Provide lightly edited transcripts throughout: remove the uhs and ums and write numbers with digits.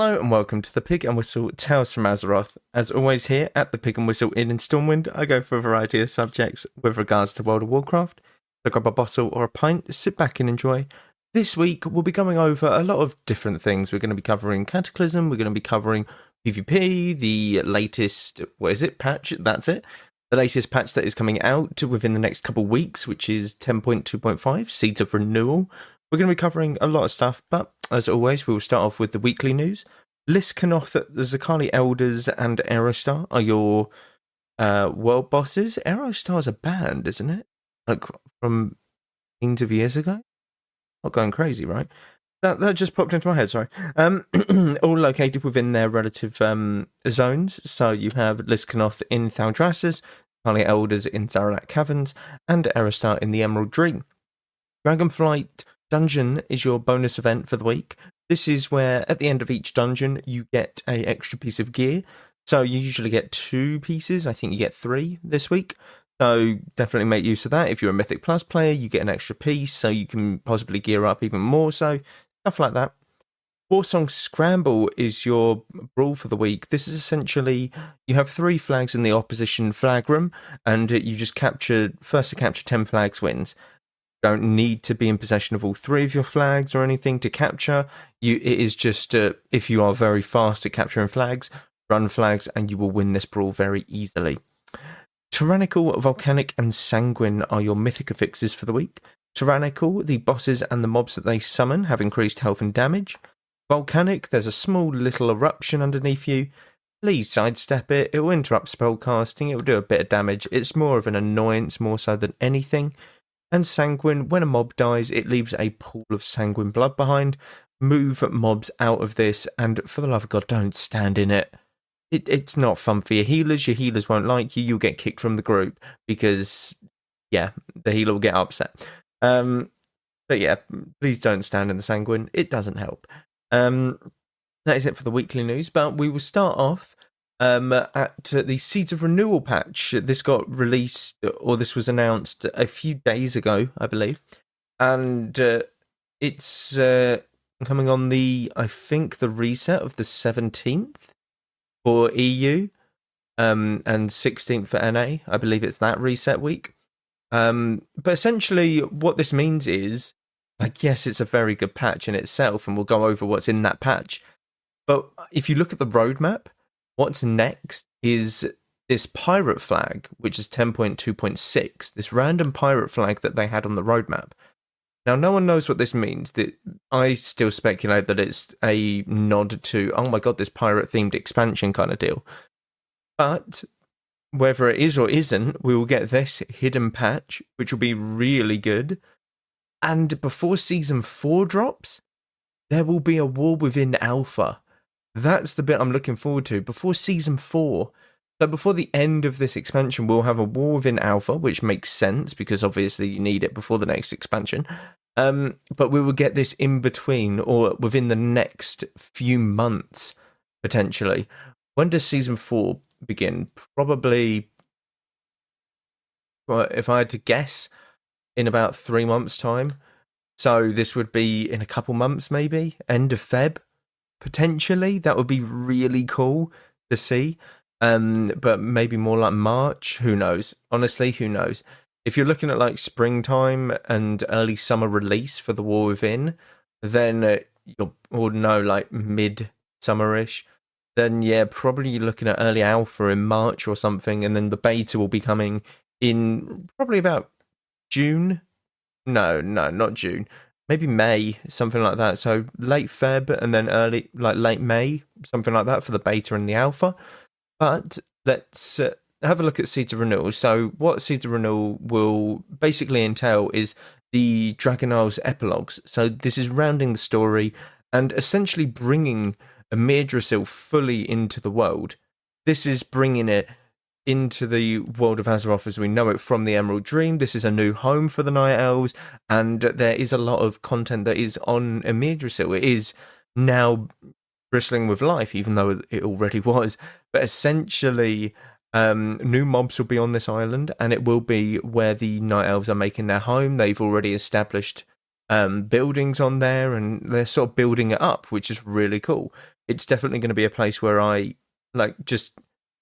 Hello and welcome to the Pig and Whistle Tales from Azeroth. As always here at the Pig and Whistle Inn in Stormwind, I go for a variety of subjects with regards to World of Warcraft. So grab a bottle or a pint, sit back and enjoy. This week we'll be going over a lot of different things. We're going to be covering Cataclysm, we're going to be covering PvP, the latest, patch? That's it. The latest patch that is coming out within the next couple of weeks, which is 10.2.5, Seeds of Renewal. We're going to be covering a lot of stuff, but as always, we will start off with the weekly news. Liskanoth, the Zakali Elders, and Aerostar are your world bosses. Aerostar's a band, isn't it? Like from teens of years ago? Not going crazy, right? That just popped into my head, sorry. All located within their relative zones. So you have Liskanoth in Thaldraszus, Zakali Elders in Zaralak Caverns, and Aerostar in the Emerald Dream. Dragonflight Dungeon is your bonus event for the week. This is where at the end of each dungeon you get an extra piece of gear. So you usually get 2 pieces. I think you get 3 this week. So definitely make use of that. If you're a Mythic Plus player, you get an extra piece so you can possibly gear up even more. So stuff like that. Warsong Scramble is your brawl for the week. This is essentially, you have 3 flags in the opposition flag room and you just first to capture 10 flags wins. Don't need to be in possession of all 3 of your flags or anything to capture. It is just, if you are very fast at capturing flags, run flags and you will win this brawl very easily. Terranical, Volcanic and Sanguine are your Mythic Affixes for the week. Terranical, the bosses and the mobs that they summon have increased health and damage. Volcanic, there's a small little eruption underneath you. Please sidestep it. It will interrupt spellcasting. It will do a bit of damage. It's more of an annoyance more so than anything. And Sanguine, when a mob dies, it leaves a pool of sanguine blood behind. Move mobs out of this, and for the love of God, don't stand in it. It's not fun for your healers. Your healers won't like you. You'll get kicked from the group because, yeah, the healer will get upset. But yeah, please don't stand in the Sanguine. It doesn't help. That is it for the weekly news, but we will start off at the Seeds of Renewal patch. This got released, or this was announced a few days ago, I believe. And it's coming on I think the reset of the 17th for EU and 16th for NA. I believe it's that reset week. But essentially what this means is, like, yes, it's a very good patch in itself, and we'll go over what's in that patch. But if you look at the roadmap, what's next is this pirate flag, which is 10.2.6, this random pirate flag that they had on the roadmap. Now, no one knows what this means. I still speculate that it's a nod to, oh my god, this pirate-themed expansion kind of deal. But whether it is or isn't, we will get this hidden patch, which will be really good. And before Season 4 drops, there will be a War Within Alpha. That's the bit I'm looking forward to. Before Season 4, so before the end of this expansion, we'll have a War Within Alpha, which makes sense, because obviously you need it before the next expansion. But we will get this in between, or within the next few months, potentially. When does Season 4 begin? Probably, well, if I had to guess, in about 3 months' time. So this would be in a couple months, maybe? End of Feb? Potentially, that would be really cool to see, but maybe more like March. Who knows? Honestly, who knows? If you're looking at like springtime and early summer release for the War Within, then like mid-summerish, then yeah, probably you're looking at early alpha in March or something, and then the beta will be coming in probably about June. No, not June. Maybe May, something like that. So late Feb and then late May, something like that for the beta and the alpha. But let's have a look at Seeds of Renewal. So what Seeds of Renewal will basically entail is the Dragonflight's epilogues. So this is rounding the story and essentially bringing Yggdrasil fully into the world. This is bringing it into the world of Azeroth as we know it from the Emerald Dream. This is a new home for the Night Elves, and there is a lot of content that is on Yggdrasil. It is now bristling with life, even though it already was. But essentially, new mobs will be on this island, and it will be where the Night Elves are making their home. They've already established buildings on there, and they're sort of building it up, which is really cool. it's definitely going to be a place where I like just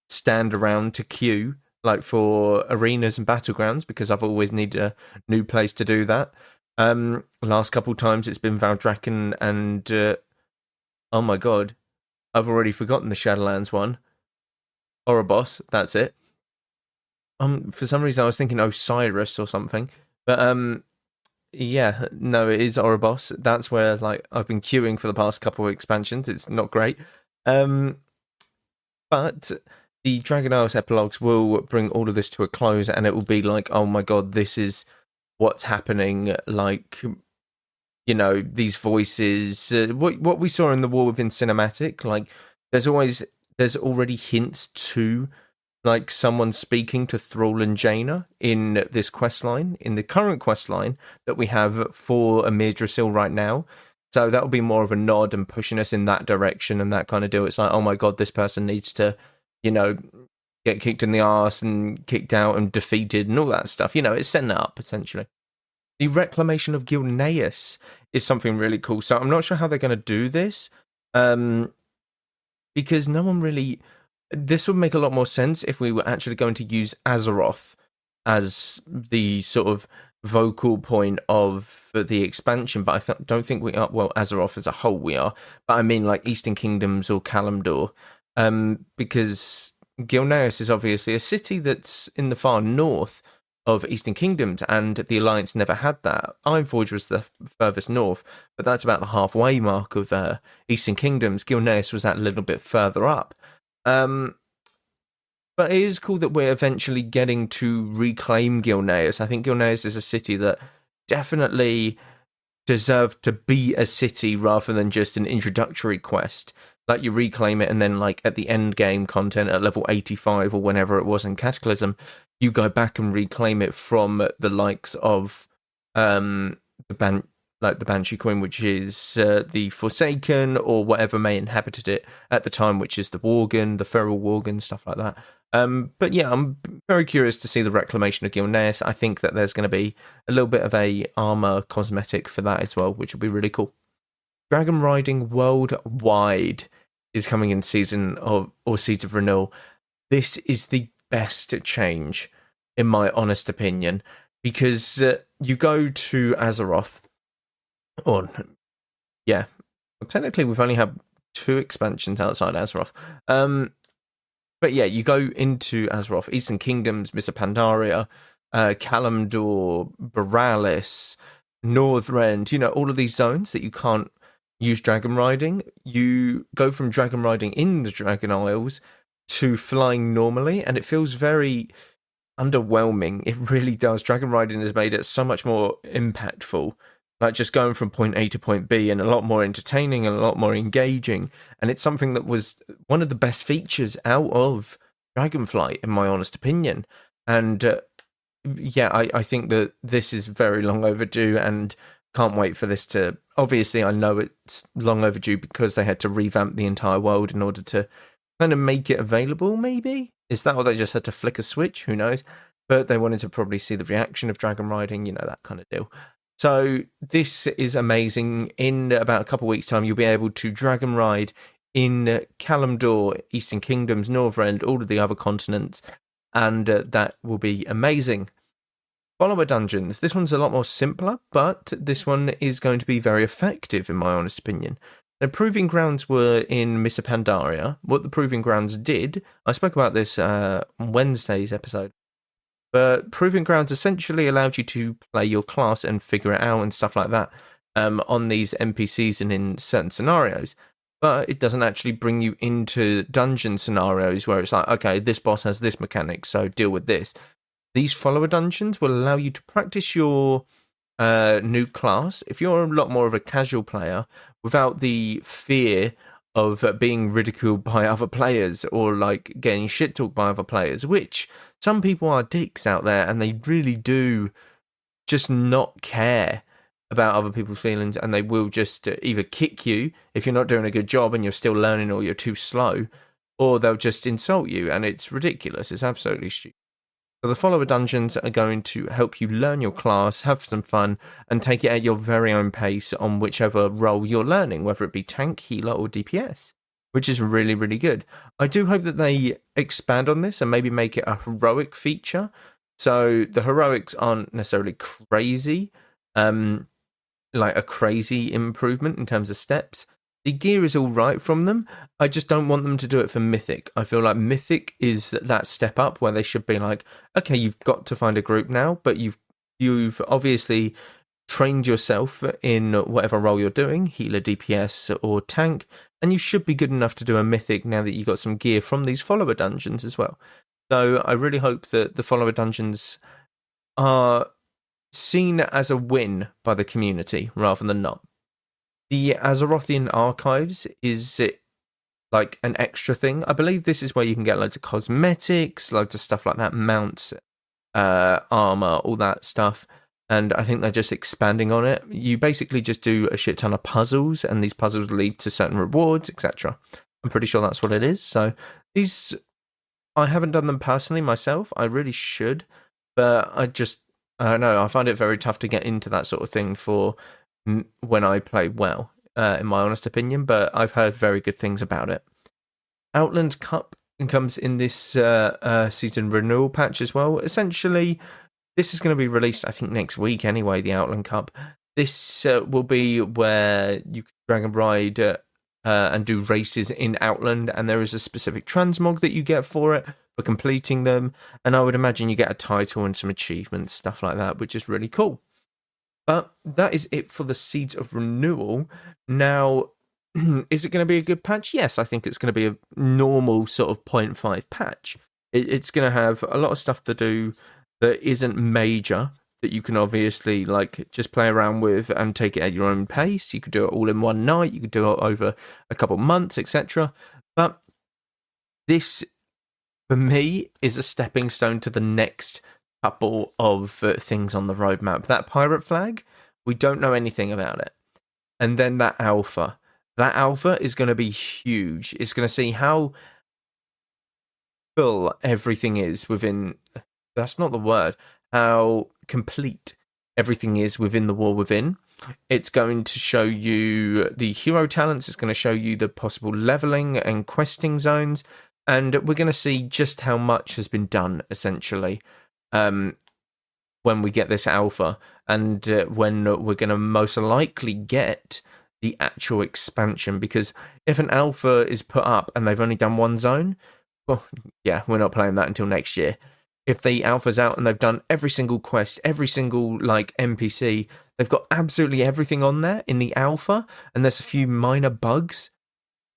stand around to queue, like for arenas and battlegrounds, because I've always needed a new place to do that. Last couple times it's been Valdrakken and oh my god, I've already forgotten the Shadowlands one. Oribos, that's it. For some reason I was thinking Osiris or something, but yeah, no, it is Oribos. That's where like I've been queuing for the past couple of expansions. It's not great, but the Dragon Isles epilogues will bring all of this to a close, and it will be like, oh my god, this is what's happening. Like, you know, these voices, what we saw in the War Within cinematic. Like, there's already hints to like someone speaking to Thrall and Jaina in this quest line, in the current quest line that we have for Amirdrasil right now. So that'll be more of a nod and pushing us in that direction and that kind of deal. It's like, oh my god, this person needs to, you know, get kicked in the arse and kicked out and defeated and all that stuff. You know, it's setting it up, essentially. The Reclamation of Gilneas is something really cool. So I'm not sure how they're going to do this, because no one really... This would make a lot more sense if we were actually going to use Azeroth as the sort of vocal point of the expansion, but I don't think we are. Well, Azeroth as a whole we are, but I mean like Eastern Kingdoms or Kalimdor, because Gilneas is obviously a city that's in the far north of Eastern Kingdoms, and the Alliance never had that. Ironforge was the furthest north, but that's about the halfway mark of Eastern Kingdoms. Gilneas was that little bit further up. But it is cool that we're eventually getting to reclaim Gilneas. I think Gilneas is a city that definitely deserved to be a city rather than just an introductory quest. Like, you reclaim it and then like at the end game content at level 85 or whenever it was in Cataclysm, you go back and reclaim it from the likes of the Banshee Queen, which is the Forsaken, or whatever may inhabited it at the time, which is the Worgen, the Feral Worgen, stuff like that. But yeah, I'm very curious to see the Reclamation of Gilneas. I think that there's going to be a little bit of a armor cosmetic for that as well, which will be really cool. Dragon Riding Worldwide is coming in Seeds of Renewal. This is the best change, in my honest opinion, because you go to Azeroth, or yeah, well, technically we've only had 2 expansions outside Azeroth. But yeah, you go into Azeroth, Eastern Kingdoms, Mists of Pandaria, Kalimdor, Borealis, Northrend, you know, all of these zones that you can't use dragon riding. You go from dragon riding in the Dragon Isles to flying normally, and it feels very underwhelming. It really does. Dragon riding has made it so much more impactful. Like just going from point A to point B, and a lot more entertaining and a lot more engaging. And it's something that was one of the best features out of Dragonflight, in my honest opinion. And yeah, I think that this is very long overdue, and can't wait for this to... Obviously, I know it's long overdue because they had to revamp the entire world in order to kind of make it available, maybe? Is that, or they just had to flick a switch? Who knows? But they wanted to probably see the reaction of dragon riding, you know, that kind of deal. So this is amazing. In about a couple of weeks' time, you'll be able to dragon ride in Kalimdor, Eastern Kingdoms, Northrend, all of the other continents, and that will be amazing. Follower dungeons. This one's a lot more simpler, but this one is going to be very effective, in my honest opinion. The Proving Grounds were in Mists of Pandaria. What the Proving Grounds did, I spoke about this on Wednesday's episode, but Proving Grounds essentially allowed you to play your class and figure it out and stuff like that on these NPCs and in certain scenarios. But it doesn't actually bring you into dungeon scenarios where it's like, okay, this boss has this mechanic, so deal with this. These follower dungeons will allow you to practice your new class. If you're a lot more of a casual player, without the fear of being ridiculed by other players or like getting shit talked by other players, which some people are dicks out there and they really do just not care about other people's feelings, and they will just either kick you if you're not doing a good job and you're still learning or you're too slow, or they'll just insult you, and it's ridiculous. It's absolutely stupid. So the follower dungeons are going to help you learn your class, have some fun, and take it at your very own pace on whichever role you're learning, whether it be tank, healer, or DPS. which is really, really good. I do hope that they expand on this and maybe make it a heroic feature. So the heroics aren't necessarily crazy, like a crazy improvement in terms of steps. The gear is all right from them. I just don't want them to do it for Mythic. I feel like Mythic is that step up where they should be like, okay, you've got to find a group now, but you've obviously trained yourself in whatever role you're doing, healer, DPS, or tank, and you should be good enough to do a Mythic now that you got some gear from these follower dungeons as well. So I really hope that the follower dungeons are seen as a win by the community rather than not. The Azerothian archives is like an extra thing. I believe this is where you can get loads of cosmetics, loads of stuff like that, mounts, armor, all that stuff. And I think they're just expanding on it. You basically just do a shit ton of puzzles, and these puzzles lead to certain rewards, etc. I'm pretty sure that's what it is. So these, I haven't done them personally myself. I really should, but I don't know. I find it very tough to get into that sort of thing for when I play WoW, in my honest opinion. But I've heard very good things about it. Outland Cup comes in this season renewal patch as well. Essentially, this is going to be released, I think, next week anyway, the Outland Cup. This will be where you can drag and ride and do races in Outland, and there is a specific transmog that you get for it, for completing them, and I would imagine you get a title and some achievements, stuff like that, which is really cool. But that is it for the Seeds of Renewal. Now, is it going to be a good patch? Yes, I think it's going to be a normal sort of 0.5 patch. It's going to have a lot of stuff to do that isn't major, that you can obviously like just play around with and take it at your own pace. You could do it all in one night, you could do it over a couple of months, etc. But this, for me, is a stepping stone to the next couple of things on the roadmap. That pirate flag, we don't know anything about it. And then that alpha is going to be huge. It's going to see how full everything is within... That's not the word. How complete everything is within the War Within. It's going to show you the hero talents. It's going to show you the possible leveling and questing zones. And we're going to see just how much has been done, essentially, when we get this alpha. And when we're going to most likely get the actual expansion. Because if an alpha is put up and they've only done one zone, well, yeah, we're not playing that until next year. If the alpha's out and they've done every single quest, every single like NPC, they've got absolutely everything on there in the alpha, and there's a few minor bugs,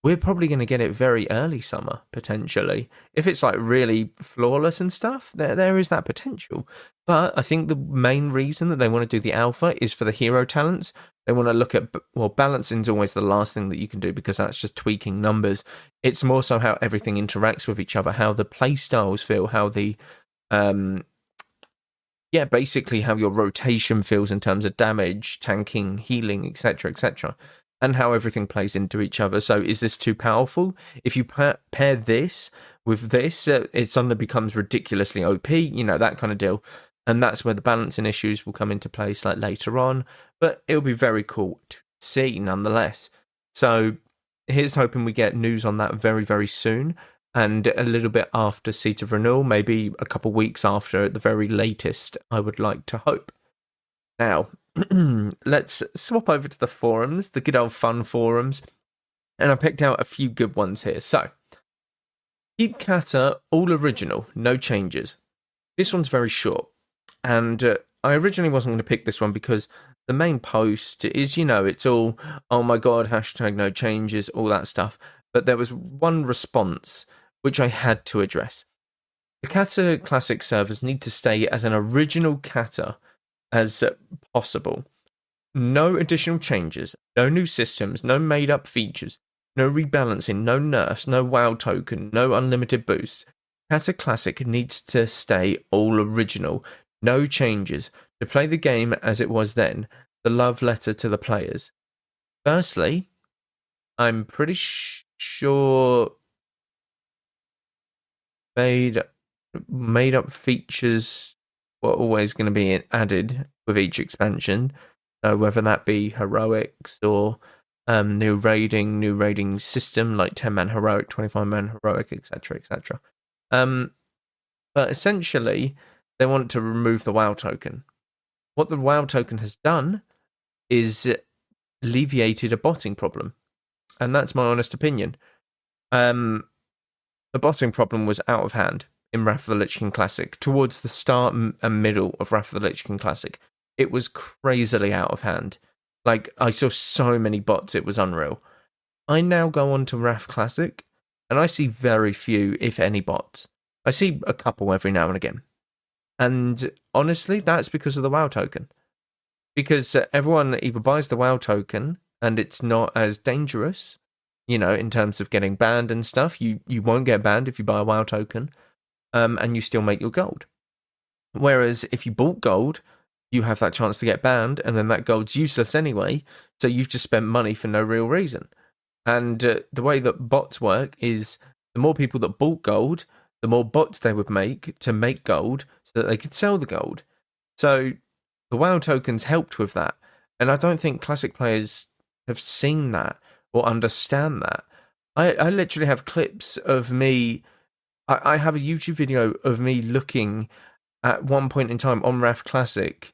we're probably going to get it very early summer, potentially. If it's like really flawless and stuff, there is that potential. But I think the main reason that they want to do the alpha is for the hero talents. They want to look at, well, balancing is always the last thing that you can do because that's just tweaking numbers. It's more so how everything interacts with each other, how the play styles feel, how the basically how your rotation feels in terms of damage, tanking, healing, etc., etc., and how everything plays into each other. So is this too powerful? If you pair this with this, it suddenly becomes ridiculously OP, that kind of deal. And that's where the balancing issues will come into place like later on. But it'll be very cool to see nonetheless. So here's hoping we get news on that very, very soon. And a little bit after Seeds of Renewal, maybe a couple weeks after at the very latest, I would like to hope. Now, let's swap over to the forums, the good old fun forums, and I picked out a few good ones here. So, keep Kata all original, no changes. This one's very short, and I originally wasn't going to pick this one because the main post is, it's all, oh my god, hashtag no changes, all that stuff. But there was one response which I had to address. The Kata Classic servers need to stay as an original Kata as possible. No additional changes, no new systems, no made-up features, no rebalancing, no nerfs, no WoW token, no unlimited boosts. Kata Classic needs to stay all original, no changes, to play the game as it was then, the love letter to the players. Firstly, I'm pretty sure made up features were always going to be added with each expansion. So whether that be heroics or new raiding system like 10-man heroic, 25-man heroic, etc., etc. But essentially, they want to remove the WoW token. What the WoW token has done is alleviated a botting problem, and that's my honest opinion. The botting problem was out of hand in Wrath of the Lich King Classic. Towards the start and middle of Wrath of the Lich King Classic, it was crazily out of hand. Like, I saw so many bots, it was unreal. I now go on to Wrath Classic, and I see very few, if any, bots. I see a couple every now and again. And honestly, that's because of the WoW token. Because everyone either buys the WoW token, and it's not as dangerous, in terms of getting banned and stuff. You won't get banned if you buy a WoW token, and you still make your gold. Whereas if you bought gold, you have that chance to get banned, and then that gold's useless anyway, so you've just spent money for no real reason. And the way that bots work is the more people that bought gold, the more bots they would make to make gold so that they could sell the gold. So the WoW tokens helped with that. And I don't think Classic players have seen that or understand that. I literally have clips of me. I have a YouTube video of me looking at one point in time on Wrath Classic,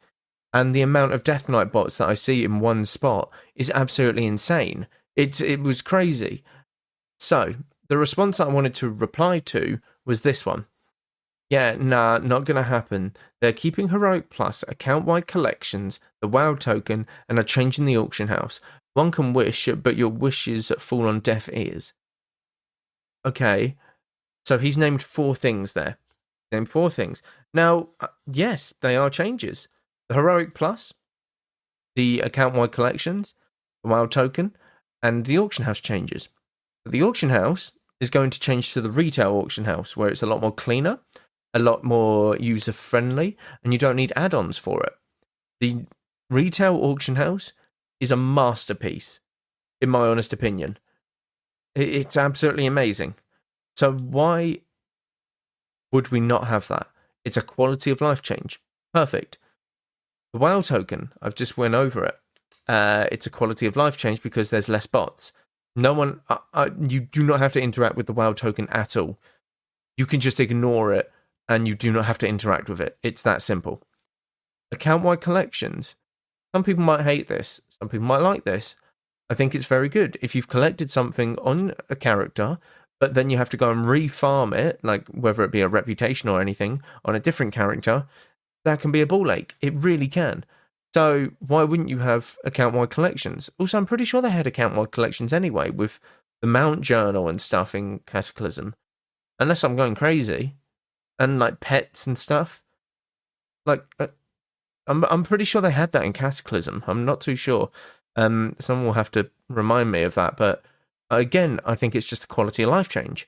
and the amount of Death Knight bots that I see in one spot is absolutely insane. It was crazy. So the response I wanted to reply to was this one. Yeah, nah, not gonna happen. They're keeping Heroic Plus, account-wide collections, the WoW token, and are changing the auction house. One can wish, but your wishes fall on deaf ears. Okay, so he's named 4 things there. Named 4 things. Now, yes, they are changes. The Heroic Plus, the account-wide collections, the WoW token, and the auction house changes. The auction house is going to change to the retail auction house, where it's a lot more cleaner, a lot more user-friendly, and you don't need add-ons for it. The retail auction house is a masterpiece, in my honest opinion. It's absolutely amazing. So why would we not have that? It's a quality of life change. Perfect. The WoW token, I've just went over it. It's a quality of life change because there's less bots. No one, you do not have to interact with the WoW token at all. You can just ignore it, and you do not have to interact with it. It's that simple. Account-wide collections. Some people might hate this. Some people might like this. I think it's very good. If you've collected something on a character, but then you have to go and refarm it, like whether it be a reputation or anything, on a different character, that can be a ball ache. It really can. So why wouldn't you have account-wide collections? Also, I'm pretty sure they had account-wide collections anyway, with the Mount Journal and stuff in Cataclysm. Unless I'm going crazy. And like pets and stuff. Like, I'm pretty sure they had that in Cataclysm. I'm not too sure. Someone will have to remind me of that. But again, I think it's just a quality of life change.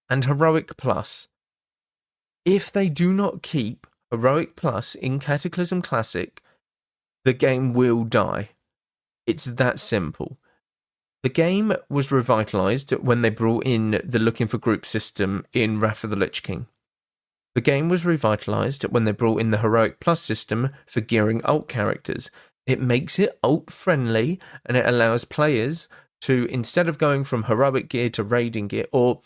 And Heroic Plus. If they do not keep Heroic Plus in Cataclysm Classic, the game will die. It's that simple. The game was revitalized when they brought in the looking for group system in Wrath of the Lich King. The game was revitalized when they brought in the Heroic Plus system for gearing alt characters. It makes it alt-friendly, and it allows players to, instead of going from heroic gear to raiding gear, or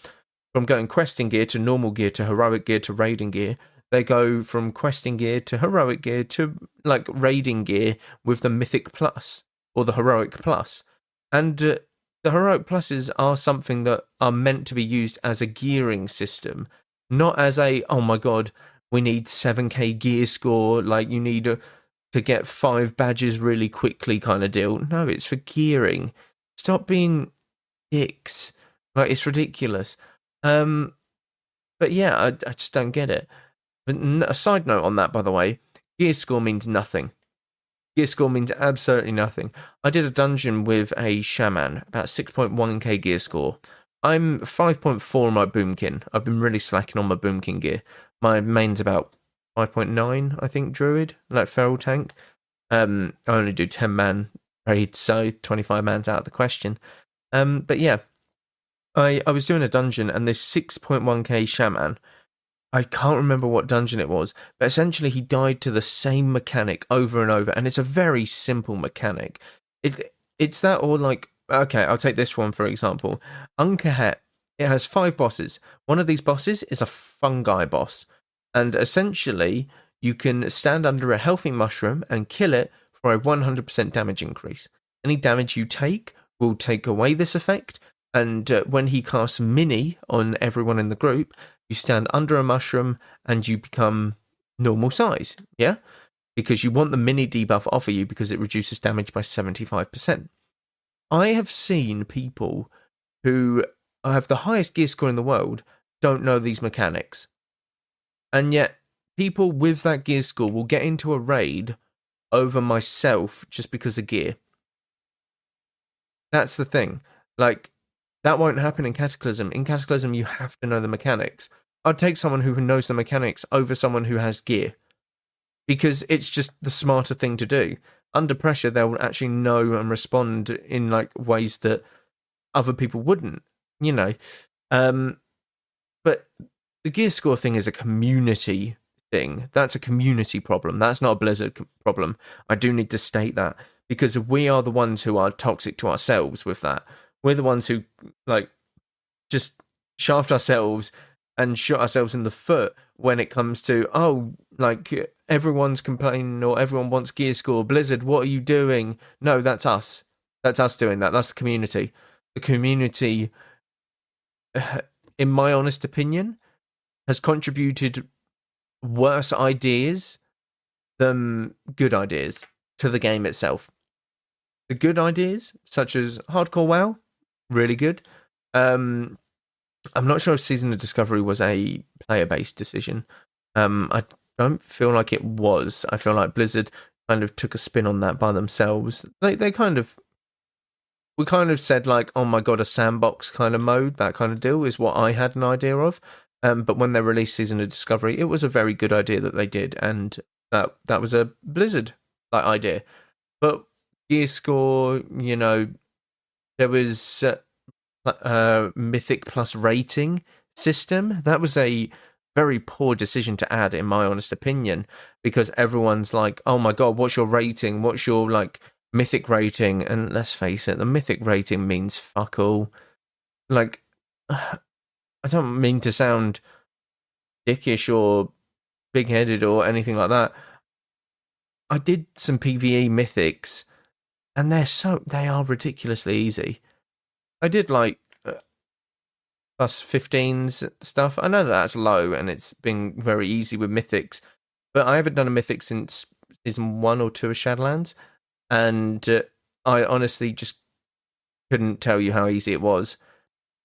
from going questing gear to normal gear to heroic gear to raiding gear, they go from questing gear to heroic gear to like raiding gear with the Mythic Plus or the Heroic Plus. And the Heroic Pluses are something that are meant to be used as a gearing system, not as a, oh my god, we need 7k gear score, like you need to get 5 badges really quickly kind of deal. No, it's for gearing. Stop being dicks. Like, it's ridiculous. But yeah, I just don't get it. But a side note on that, by the way, gear score means nothing. Gear score means absolutely nothing. I did a dungeon with a shaman, about 6.1k gear score. I'm 5.4 on my boomkin. I've been really slacking on my boomkin gear. My main's about 5.9, I think, druid, like feral tank. I only do 10-man raids, so 25 man's out of the question. But yeah, I was doing a dungeon, and this 6.1k shaman, I can't remember what dungeon it was, but essentially he died to the same mechanic over and over, and it's a very simple mechanic. It It's that, or like, okay, I'll take this one for example. Uncahet. It has 5 bosses. One of these bosses is a fungi boss. And essentially, you can stand under a healthy mushroom and kill it for a 100% damage increase. Any damage you take will take away this effect. And when he casts Mini on everyone in the group, you stand under a mushroom and you become normal size. Yeah? Because you want the Mini debuff off of you because it reduces damage by 75%. I have seen people who have the highest gear score in the world don't know these mechanics. And yet, people with that gear score will get into a raid over myself just because of gear. That's the thing. Like, that won't happen in Cataclysm. In Cataclysm, you have to know the mechanics. I'd take someone who knows the mechanics over someone who has gear. Because it's just the smarter thing to do. Under pressure, they'll actually know and respond in like ways that other people wouldn't, you know. But the gear score thing is a community thing. That's a community problem. That's not a Blizzard problem. I do need to state that because we are the ones who are toxic to ourselves with that. We're the ones who like just shaft ourselves and shot ourselves in the foot when it comes to, oh, like everyone's complaining or everyone wants gear score. Blizzard, what are you doing? No, that's us. That's us doing that. That's the community. The community, in my honest opinion, has contributed worse ideas than good ideas to the game itself. The good ideas, such as Hardcore WoW, really good. I'm not sure if Season of Discovery was a player-based decision. I don't feel like it was. I feel like Blizzard kind of took a spin on that by themselves. We kind of said like, oh my god, a sandbox kind of mode, that kind of deal is what I had an idea of. But when they released Season of Discovery, it was a very good idea that they did, and that was a Blizzard like idea. But gear score, you know, there was Mythic plus rating system. That was a very poor decision to add, in my honest opinion, because everyone's like, oh my god, what's your rating? What's your like Mythic rating? And let's face it, the Mythic rating means fuck all. Like, I don't mean to sound dickish or big-headed or anything like that. I did some PvE Mythics, and they are ridiculously easy. I did like plus 15s stuff. I know that's low and it's been very easy with Mythics, but I haven't done a Mythic since Season 1 or 2 of Shadowlands, and I honestly just couldn't tell you how easy it was.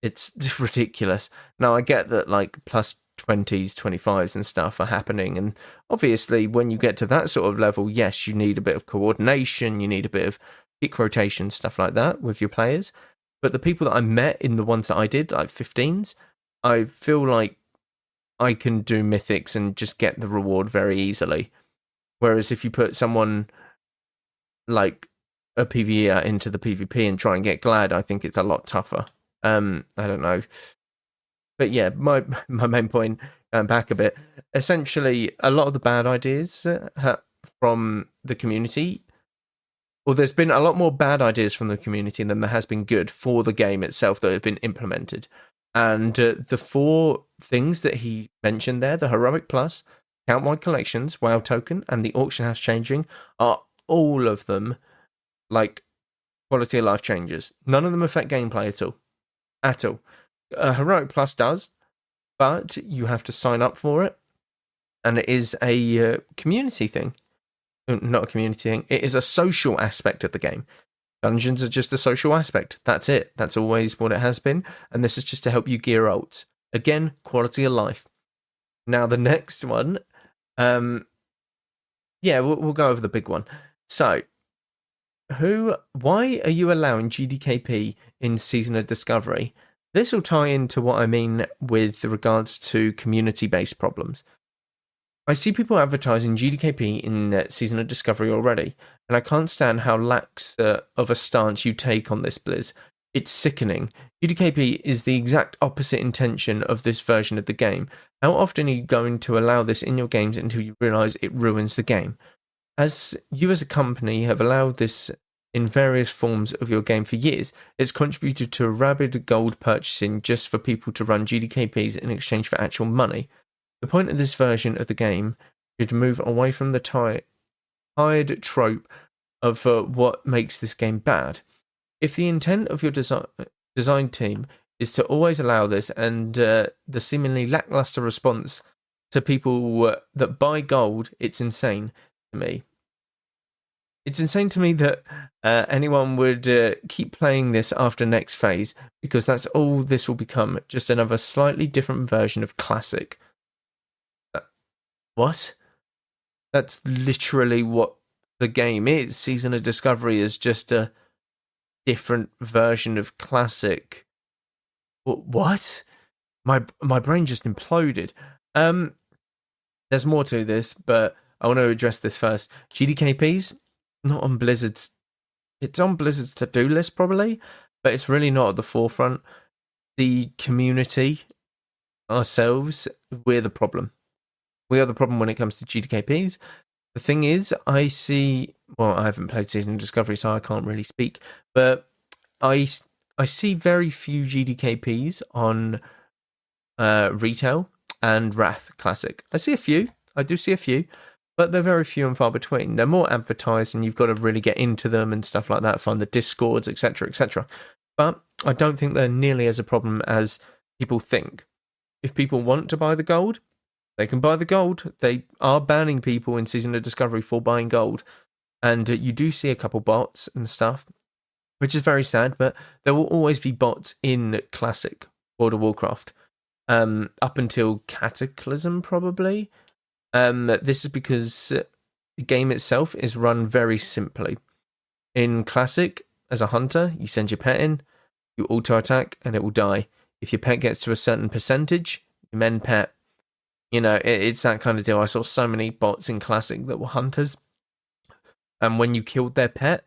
It's ridiculous. Now, I get that like plus 20s, 25s and stuff are happening, and obviously when you get to that sort of level, yes, you need a bit of coordination, you need a bit of kick rotation, stuff like that with your players. But the people that I met in the ones that I did, like 15s, I feel like I can do Mythics and just get the reward very easily. Whereas if you put someone like a PvEer into the PvP and try and get Glad, I think it's a lot tougher. I don't know. But yeah, my main point, going back a bit, essentially a lot of the bad ideas from the community, well, there's been a lot more bad ideas from the community than there has been good for the game itself that have been implemented. And the 4 things that he mentioned there, the Heroic Plus, Count-wide Collections, WoW Token, and the Auction House Changing, are all of them, like, quality of life changes. None of them affect gameplay at all. At all. Heroic Plus does, but you have to sign up for it. And it is a community thing. Not a community thing. It is a social aspect of the game. Dungeons are just a social aspect. That's it. That's always what it has been. And this is just to help you gear ults. Again, quality of life. Now, the next one. We'll go over the big one. So, why are you allowing GDKP in Season of Discovery? This will tie into what I mean with regards to community-based problems. I see people advertising GDKP in Season of Discovery already, and I can't stand how lax of a stance you take on this, Blizz. It's sickening. GDKP is the exact opposite intention of this version of the game. How often are you going to allow this in your games until you realise it ruins the game? As you as a company have allowed this in various forms of your game for years. It's contributed to rabid gold purchasing just for people to run GDKPs in exchange for actual money. The point of this version of the game should move away from the tired trope of what makes this game bad. If the intent of your design team is to always allow this, and the seemingly lackluster response to people that buy gold, it's insane to me. It's insane to me that anyone would keep playing this after next phase, because that's all this will become, just another slightly different version of Classic. What? That's literally what the game is. Season of Discovery is just a different version of Classic. What? My brain just imploded. There's more to this, but I want to address this first. GDKPs, not on Blizzard's... It's on Blizzard's to-do list, probably, but it's really not at the forefront. The community, ourselves, we're the problem. We are the problem when it comes to GDKPs. The thing is, I see... Well, I haven't played Season of Discovery, so I can't really speak, but I see very few GDKPs on Retail and Wrath Classic. I see a few. I do see a few, but they're very few and far between. They're more advertised, and you've got to really get into them and stuff like that, find the Discords, etc., etc. But I don't think they're nearly as a problem as people think. If people want to buy the gold, they can buy the gold. They are banning people in Season of Discovery for buying gold, and you do see a couple bots and stuff, which is very sad, but there will always be bots in Classic World of Warcraft, up until Cataclysm, probably. This is because the game itself is run very simply. In Classic, as a hunter, you send your pet in, you auto-attack, and it will die. If your pet gets to a certain percentage, you mend pet. You know, it's that kind of deal. I saw so many bots in Classic that were hunters, and when you killed their pet,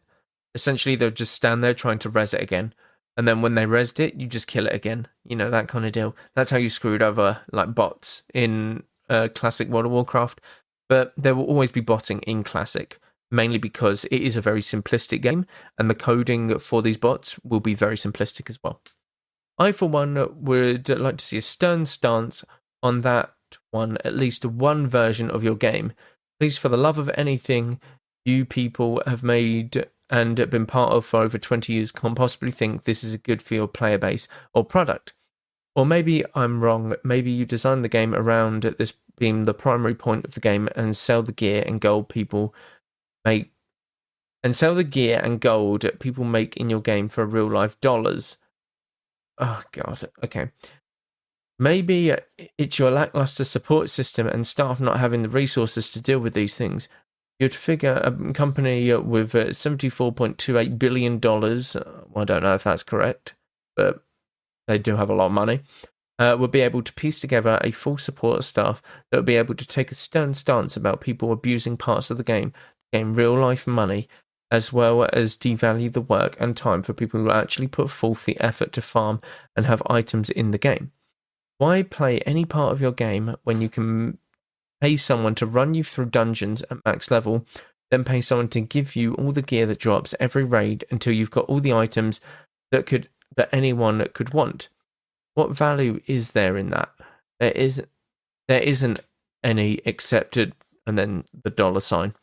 essentially they'll just stand there trying to res it again. And then when they resed it, you just kill it again. You know, that kind of deal. That's how you screwed over, like, bots in Classic World of Warcraft. But there will always be botting in Classic, mainly because it is a very simplistic game, and the coding for these bots will be very simplistic as well. I, for one, would like to see a stern stance on that one, at least one version of your game. Please, for the love of anything you people have made and been part of for over 20 years, can't possibly think this is good for your player base or product. Or maybe I'm wrong. Maybe you designed the game around this being the primary point of the game, and sell the gear and gold people make in your game for real life dollars. Oh god, okay. Maybe it's your lackluster support system and staff not having the resources to deal with these things. You'd figure a company with $74.28 billion, I don't know if that's correct, but they do have a lot of money, would be able to piece together a full support staff that would be able to take a stern stance about people abusing parts of the game to gain real-life money, as well as devalue the work and time for people who actually put forth the effort to farm and have items in the game. Why play any part of your game when you can pay someone to run you through dungeons at max level, then pay someone to give you all the gear that drops every raid until you've got all the items that anyone could want? What value is there in that? There isn't any accepted, and then the $sign.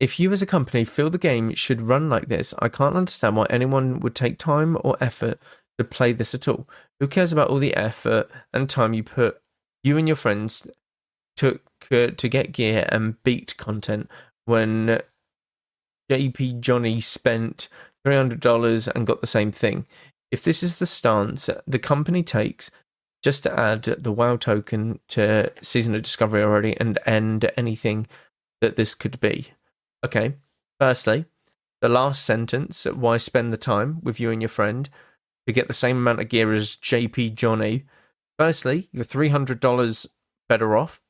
If you as a company feel the game should run like this, I can't understand why anyone would take time or effort to play this at all. Who cares about all the effort and time you and your friends took to get gear and beat content when JP Johnny spent $300 and got the same thing? If this is the stance the company takes just to add the WoW token to Season of Discovery already and end anything that this could be. Okay, firstly, the last sentence, why spend the time with you and your friend to get the same amount of gear as JP Johnny? Firstly, you're $300 better off.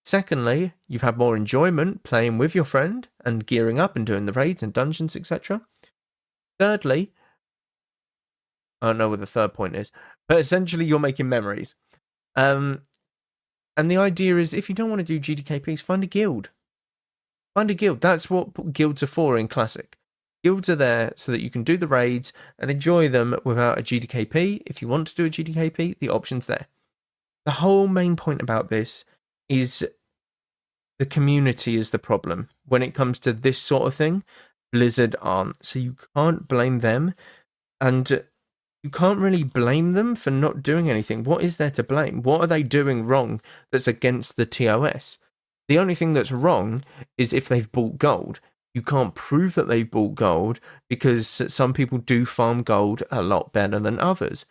Secondly, you've had more enjoyment playing with your friend and gearing up and doing the raids and dungeons, etc. Thirdly, I don't know what the third point is, but essentially you're making memories. And the idea is, if you don't want to do GDKPs, find a guild. Find a guild. That's what guilds are for in Classic. Guilds are there so that you can do the raids and enjoy them without a GDKP. If you want to do a GDKP, the option's there. The whole main point about this is the community is the problem. When it comes to this sort of thing, Blizzard aren't. So you can't blame them. And you can't really blame them for not doing anything. What is there to blame? What are they doing wrong that's against the TOS? The only thing that's wrong is if they've bought gold. You can't prove that they've bought gold because some people do farm gold a lot better than others.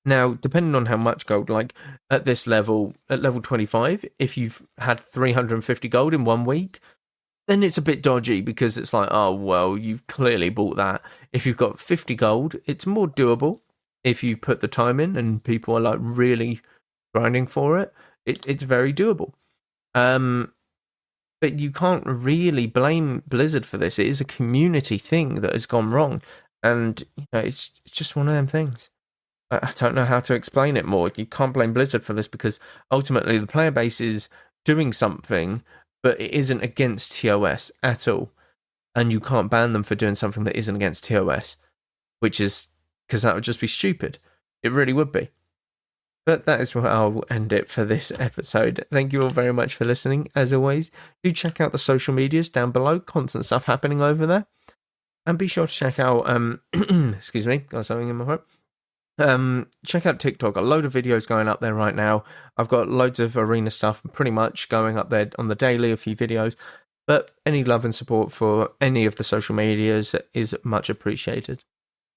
Now, depending on how much gold, like at this level, at level 25, if you've had 350 gold in 1 week, then it's a bit dodgy because it's like, oh, well, you've clearly bought that. If you've got 50 gold, it's more doable. If you put the time in and people are like really grinding for it, it's very doable. But you can't really blame Blizzard for this. It is a community thing that has gone wrong. And it's just one of them things. I don't know how to explain it more. You can't blame Blizzard for this because ultimately the player base is doing something, but it isn't against TOS at all. And you can't ban them for doing something that isn't against TOS, which is because that would just be stupid. It really would be. But that is where I'll end it for this episode. Thank you all very much for listening. As always, do check out the social medias down below. Constant stuff happening over there. And be sure to check out, excuse me, got something in my throat. Check out TikTok. A load of videos going up there right now. I've got loads of arena stuff pretty much going up there on the daily, a few videos. But any love and support for any of the social medias is much appreciated.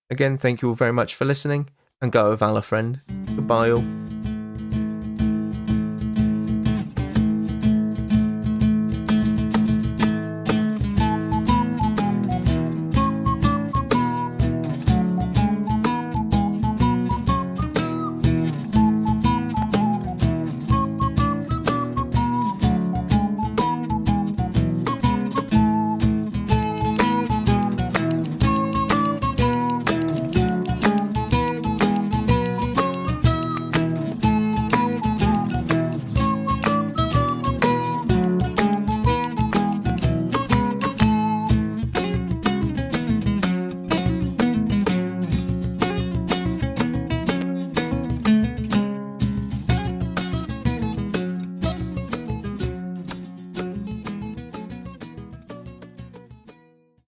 Again, thank you all very much for listening, and go with Valor, friend. Goodbye all.